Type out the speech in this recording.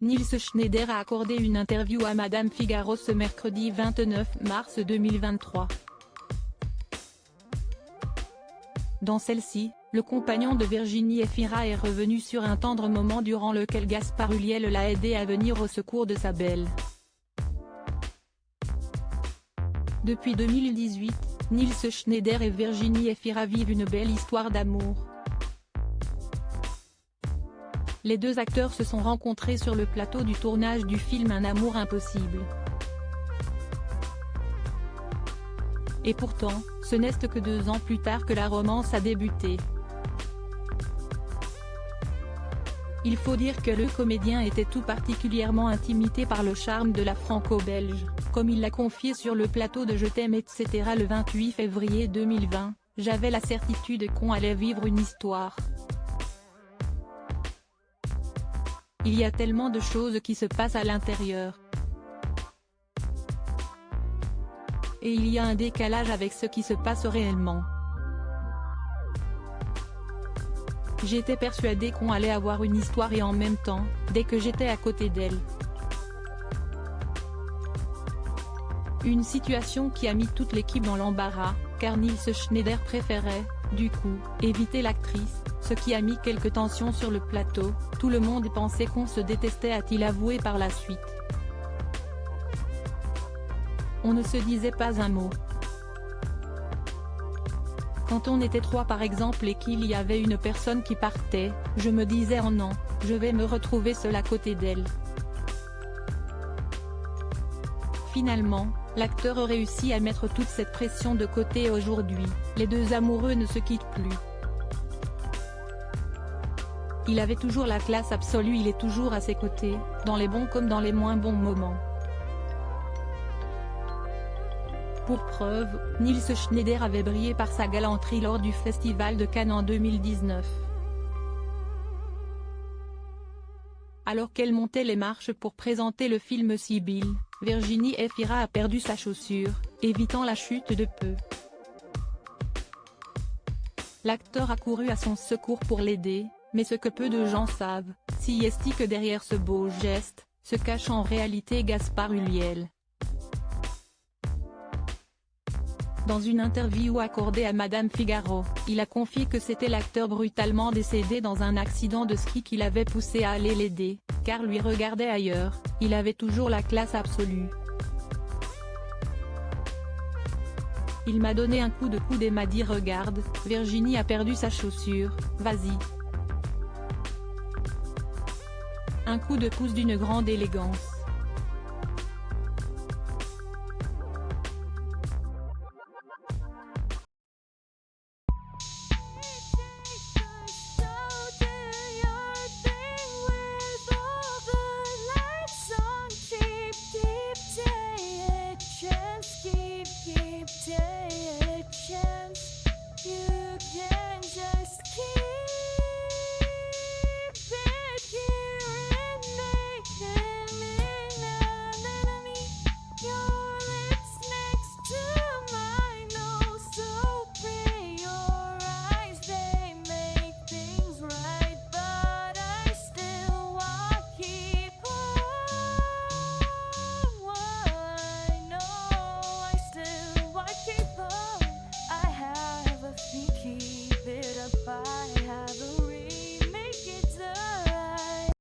Nils Schneider a accordé une interview à Madame Figaro ce mercredi 29 mars 2023. Dans celle-ci, le compagnon de Virginie Efira est revenu sur un tendre moment durant lequel Gaspard Ulliel l'a aidé à venir au secours de sa belle. Depuis 2018, Nils Schneider et Virginie Efira vivent une belle histoire d'amour. Les deux acteurs se sont rencontrés sur le plateau du tournage du film Un amour impossible. Et pourtant, ce n'est que 2 ans plus tard que la romance a débuté. Il faut dire que le comédien était tout particulièrement intimidé par le charme de la franco-belge, comme il l'a confié sur le plateau de Je t'aime etc. le 28 février 2020, « J'avais la certitude qu'on allait vivre une histoire. Il y a tellement de choses qui se passent à l'intérieur. Et il y a un décalage avec ce qui se passe réellement. J'étais persuadée qu'on allait avoir une histoire et en même temps, dès que j'étais à côté d'elle. Une situation qui a mis toute l'équipe dans l'embarras, car Nils Schneider préférait, du coup, éviter l'actrice, ce qui a mis quelques tensions sur le plateau. Tout le monde pensait qu'on se détestait, a-t-il avoué par la suite. On ne se disait pas un mot. Quand on était 3 par exemple et qu'il y avait une personne qui partait, je me disais oh non, je vais me retrouver seule à côté d'elle. Finalement, l'acteur a réussi à mettre toute cette pression de côté et aujourd'hui, les deux amoureux ne se quittent plus. Il avait toujours la classe absolue, il est toujours à ses côtés, dans les bons comme dans les moins bons moments. Pour preuve, Nils Schneider avait brillé par sa galanterie lors du Festival de Cannes en 2019. Alors qu'elle montait les marches pour présenter le film Sibylle, Virginie Efira a perdu sa chaussure, évitant la chute de peu. L'acteur a couru à son secours pour l'aider, mais ce que peu de gens savent, c'est que derrière ce beau geste, se cache en réalité Gaspard Ulliel. Dans une interview accordée à Madame Figaro, il a confié que c'était l'acteur brutalement décédé dans un accident de ski qui l'avait poussé à aller l'aider, car lui regardait ailleurs, il avait toujours la classe absolue. Il m'a donné un coup de coude et m'a dit regarde, Virginie a perdu sa chaussure, vas-y. Un coup de pouce d'une grande élégance.